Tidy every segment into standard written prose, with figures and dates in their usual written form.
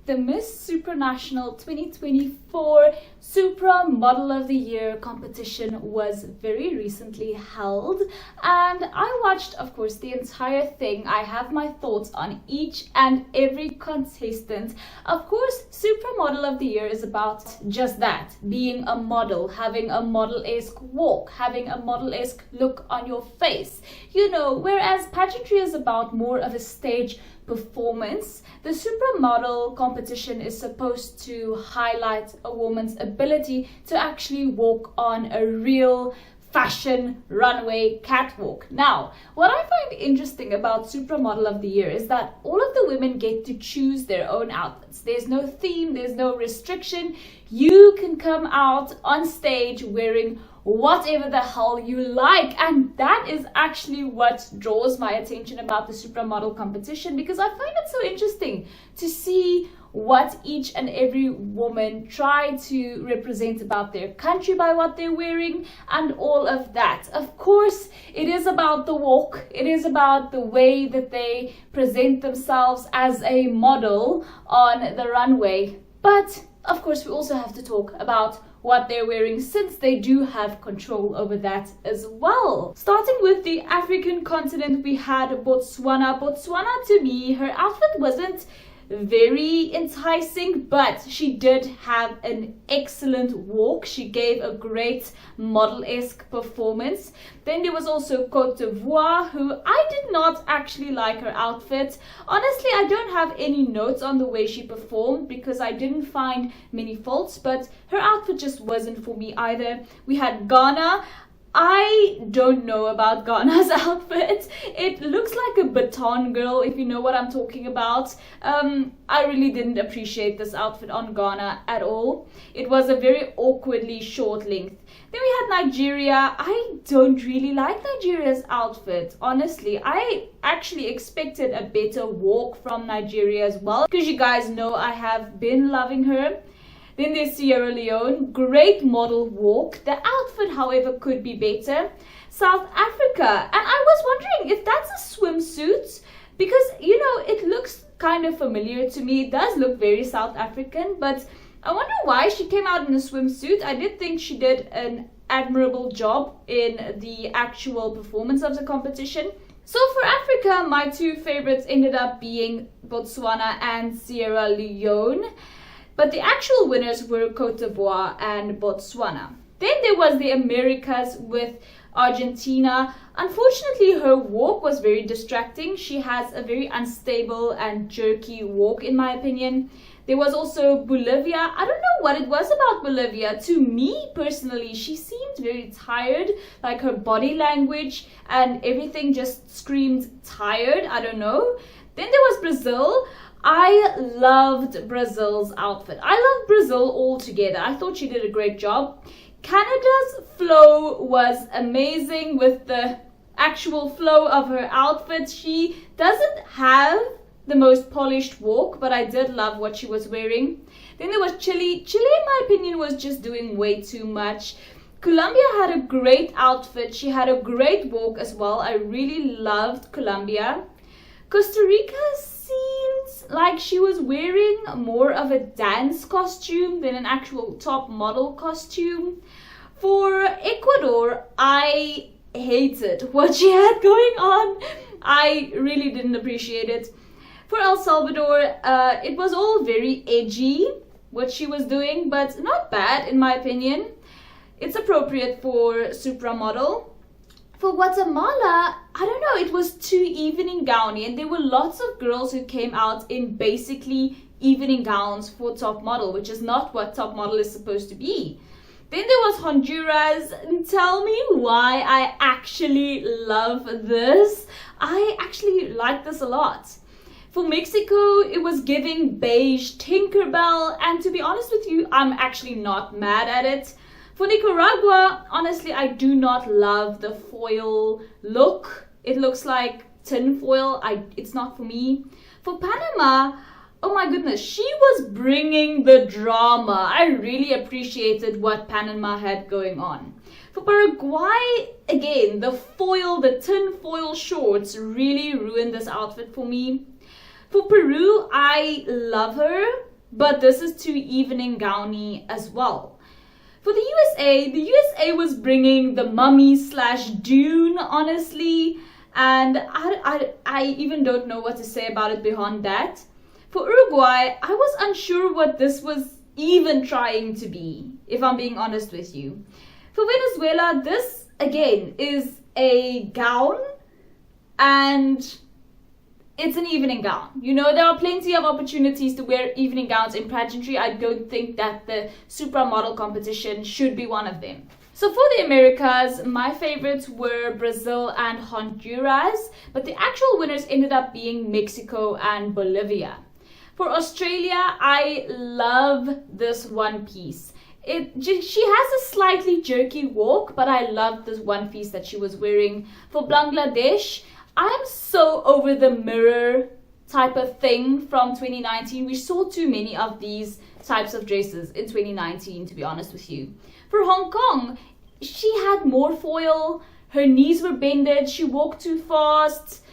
the Miss Supranational 2024 Supra Model of the Year competition was very recently held, and I watched, of course, the entire thing. I have my thoughts on each and every contestant. Of course, Supra Model of the Year is about just that, being a model, having a model-esque walk, having a model-esque look on your face, whereas pageantry is about more of a stage performance. The supermodel competition is supposed to highlight a woman's ability to actually walk on a real fashion runway catwalk. Now, what I find interesting about Supermodel of the Year is that all of the women get to choose their own outfits. There's no theme, there's no restriction. You can come out on stage wearing whatever the hell you like, and that is actually what draws my attention about the Supermodel competition, because I find it so interesting to see what each and every woman try to represent about their country by what they're wearing and all of that. Of course, it is about the walk, it is about the way that they present themselves as a model on the runway, but of course we also have to talk about what they're wearing, since they do have control over that as well. Starting with the African continent, we had Botswana. Botswana, to me, her outfit wasn't very enticing, but she did have an excellent walk. She gave a great model-esque performance. Then there was also Cote d'Ivoire, who I did not actually like her outfit. Honestly, I don't have any notes on the way she performed because I didn't find many faults, but her outfit just wasn't for me either. We had Ghana. I don't know about Ghana's outfit. It looks like a baton girl, if you know what I'm talking about. I really didn't appreciate this outfit on Ghana at all. It was a very awkwardly short length. Then we had Nigeria. I don't really like Nigeria's outfit, honestly. I actually expected a better walk from Nigeria as well, because you guys know I have been loving her. Then there's Sierra Leone, great model walk. The outfit, however, could be better. South Africa, and I was wondering if that's a swimsuit, because, it looks kind of familiar to me. It does look very South African, but I wonder why she came out in a swimsuit. I did think she did an admirable job in the actual performance of the competition. So for Africa, my two favorites ended up being Botswana and Sierra Leone. But the actual winners were Cote d'Ivoire and Botswana. Then there was the Americas with Argentina. Unfortunately, her walk was very distracting. She has a very unstable and jerky walk, in my opinion. There was also Bolivia. I don't know what it was about Bolivia. To me, personally, she seemed very tired. Like her body language and everything just screamed tired. I don't know. Then there was Brazil. I loved Brazil's outfit. I love Brazil altogether. I thought she did a great job. Canada's flow was amazing with the actual flow of her outfit. She doesn't have the most polished walk, but I did love what she was wearing. Then there was Chile. Chile, in my opinion, was just doing way too much. Colombia had a great outfit. She had a great walk as well. I really loved Colombia. Costa Rica seems like she was wearing more of a dance costume than an actual top model costume. For Ecuador, I hated what she had going on. I really didn't appreciate it. For El Salvador, it was all very edgy, what she was doing, but not bad in my opinion. It's appropriate for Supramodel. For Guatemala, I don't know, it was too evening gowny, and there were lots of girls who came out in basically evening gowns for top model, which is not what top model is supposed to be. Then there was Honduras. Tell me why I actually love this. I actually like this a lot. For Mexico, it was giving beige Tinkerbell, and to be honest with you, I'm actually not mad at it. For Nicaragua, honestly, I do not love the foil look. It looks like tin foil. It's not for me. For Panama, oh my goodness, she was bringing the drama. I really appreciated what Panama had going on. For Paraguay, again, the tin foil shorts really ruined this outfit for me. For Peru, I love her. but this is too evening gowny as well. For the USA was bringing the Mummy / Dune, honestly, and I even don't know what to say about it beyond that. For Uruguay, I was unsure what this was even trying to be, if I'm being honest with you. For Venezuela, this again is a gown, and it's an evening gown. You know, there are plenty of opportunities to wear evening gowns in pageantry. I don't think that the Supra model competition should be one of them. So for the Americas, my favorites were Brazil and Honduras, but the actual winners ended up being Mexico and Bolivia. For Australia, I love this one piece. She has a slightly jerky walk, but I love this one piece that she was wearing. For Bangladesh, I'm so over the mirror type of thing from 2019. We saw too many of these types of dresses in 2019, to be honest with you. For Hong Kong, she had more foil, her knees were bended, she walked too fast.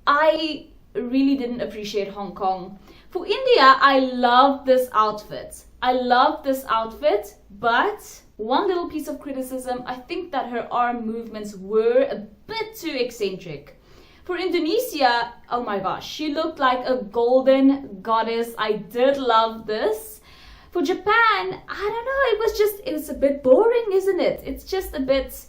I really didn't appreciate Hong Kong. For India, I love this outfit. But one little piece of criticism, I think that her arm movements were a bit too eccentric. For Indonesia, oh my gosh, she looked like a golden goddess. I did love this. For Japan, I don't know, it was a bit boring, isn't it? It's just a bit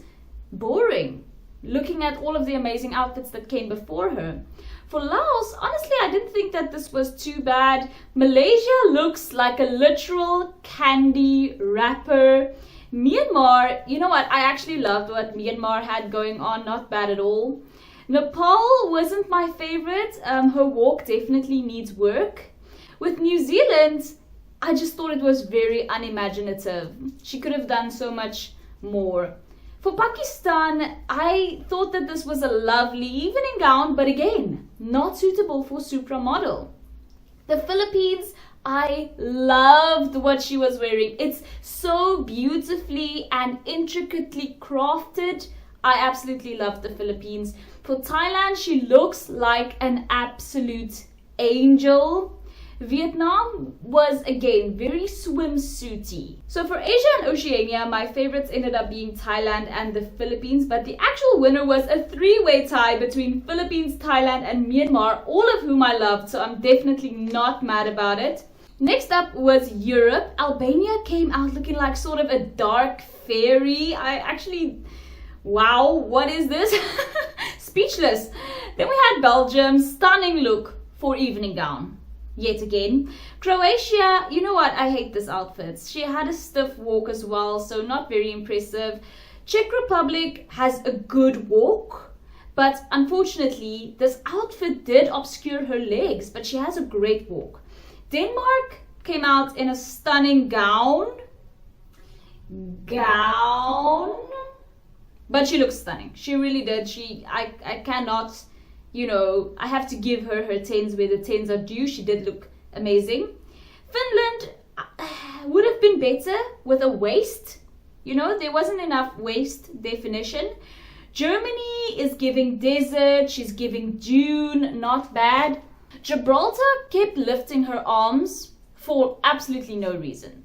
boring, looking at all of the amazing outfits that came before her. For Laos, honestly, I didn't think that this was too bad. Malaysia looks like a literal candy wrapper. Myanmar, you know what? I actually loved what Myanmar had going on. Not bad at all. Nepal wasn't my favorite. Her walk definitely needs work. With New Zealand, I just thought it was very unimaginative. She could have done so much more. For Pakistan, I thought that this was a lovely evening gown, but again, not suitable for Supra model. The Philippines, I loved what she was wearing. It's so beautifully and intricately crafted. I absolutely love the Philippines. For Thailand, she looks like an absolute angel. Vietnam was again very swimsuity. So for Asia and Oceania, my favorites ended up being Thailand and the Philippines, but the actual winner was a three-way tie between Philippines, Thailand and Myanmar, all of whom I loved, so I'm definitely not mad about it. Next up was Europe. Albania came out looking like sort of a dark fairy. Wow, what is this? Speechless. Then we had Belgium, stunning look for evening gown. Yet again. Croatia, you know what, I hate this outfit. She had a stiff walk as well, so not very impressive. Czech Republic has a good walk, but unfortunately this outfit did obscure her legs, but she has a great walk. Denmark came out in a stunning gown, but she looks stunning. She really did. I cannot, you know, I have to give her 10s where the 10s are due. She did look amazing. Finland would have been better with a waist. You know, there wasn't enough waist definition. Germany is giving desert. She's giving dune. Not bad. Gibraltar kept lifting her arms for absolutely no reason.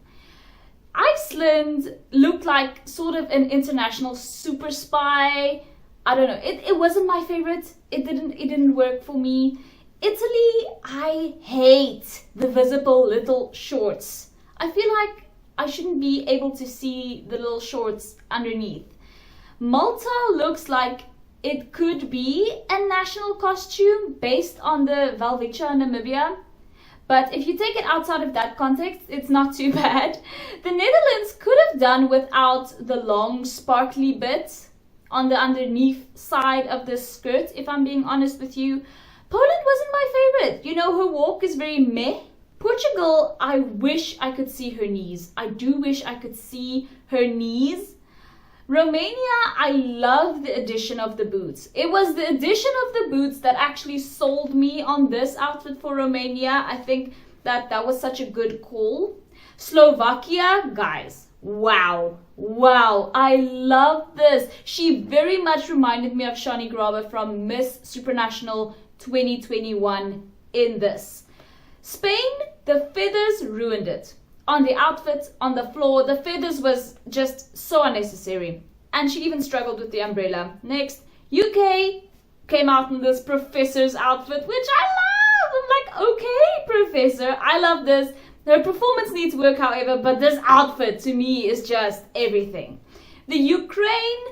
Iceland looked like sort of an international super spy. I don't know. It wasn't my favorite. It didn't work for me. Italy, I hate the visible little shorts. I feel like I shouldn't be able to see the little shorts underneath. Malta looks like it could be a national costume based on the Welwitschia in Namibia. But if you take it outside of that context, it's not too bad. The Netherlands could have done without the long sparkly bit on the underneath side of the skirt, if I'm being honest with you. Poland wasn't my favorite. You know, her walk is very meh. Portugal, I wish I could see her knees. I do wish I could see her knees. Romania, I love the addition of the boots. It was the addition of the boots that actually sold me on this outfit for Romania. I think that was such a good call. Slovakia, guys, wow, I love this. She very much reminded me of Shani Graber from Miss Supranational 2021 in this. Spain, the feathers ruined it. On the outfit, on the floor, the feathers was just so unnecessary. And she even struggled with the umbrella. Next, UK came out in this professor's outfit, which I love. I'm like, okay, professor, I love this. Her performance needs work, however, but this outfit to me is just everything. The Ukraine,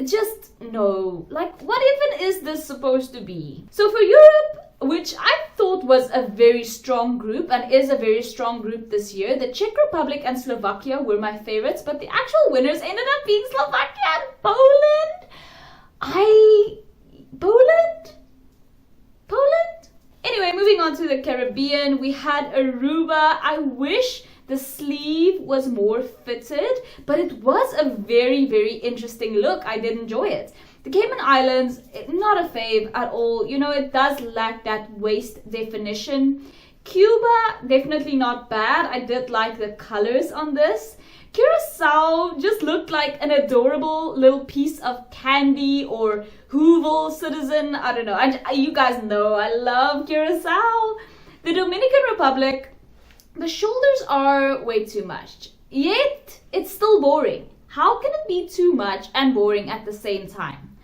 just no. Like, what even is this supposed to be? So for Europe, which I thought was a very strong group and is a very strong group this year, the Czech Republic and Slovakia were my favorites, but the actual winners ended up being Slovakia and Poland. Poland? Anyway, moving on to the Caribbean, we had Aruba. I wish the sleeve was more fitted, but it was a very, very interesting look. I did enjoy it. The Cayman Islands, not a fave at all. You know, it does lack that waist definition. Cuba, definitely not bad. I did like the colors on this. Curacao just looked like an adorable little piece of candy or Hoovel citizen. I don't know. You guys know I love Curacao. The Dominican Republic, the shoulders are way too much. Yet, it's still boring. How can it be too much and boring at the same time?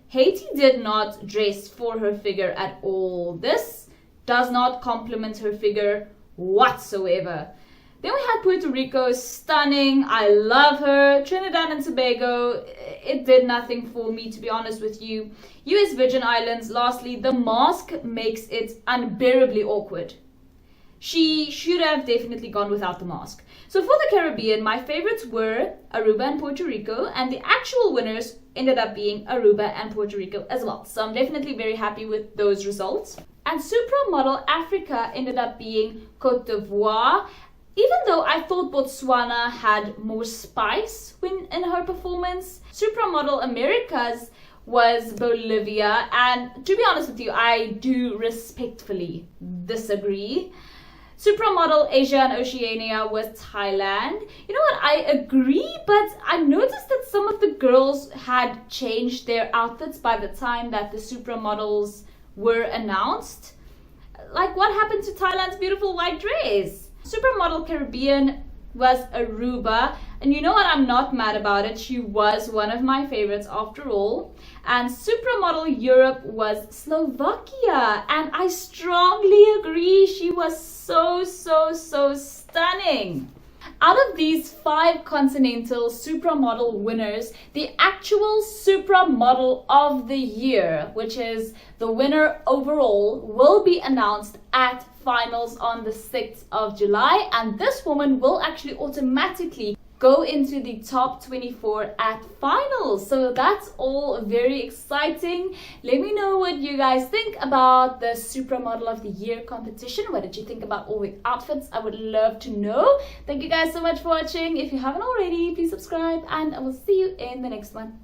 Haiti did not dress for her figure at all. This does not compliment her figure whatsoever. Then we had Puerto Rico, stunning. I love her. Trinidad and Tobago, it did nothing for me, to be honest with you. US Virgin Islands, lastly, the mask makes it unbearably awkward. She should have definitely gone without the mask. So for the Caribbean, my favorites were Aruba and Puerto Rico, and the actual winners ended up being Aruba and Puerto Rico as well. So I'm definitely very happy with those results. And Supra Model Africa ended up being Côte d'Ivoire, even though I thought Botswana had more spice in her performance. Supra Model Americas was Bolivia, and to be honest with you, I do respectfully disagree. Supermodel Asia and Oceania was Thailand. You know what, I agree, but I noticed that some of the girls had changed their outfits by the time that the supermodels were announced. Like, what happened to Thailand's beautiful white dress? Supermodel Caribbean was Aruba, and you know what, I'm not mad about it. She was one of my favorites after all. And Supermodel Europe was Slovakia, and I strongly agree, she was so stunning. Out of these 5 Continental Supermodel winners, the actual Supermodel of the Year, which is the winner overall, will be announced at finals on the 6th of July, and this woman will actually automatically go into the top 24 at finals. So that's all very exciting. Let me know what you guys think about the Supermodel of the Year competition. What did you think about all the outfits? I would love to know. Thank you guys so much for watching. If you haven't already, please subscribe, and I will see you in the next one.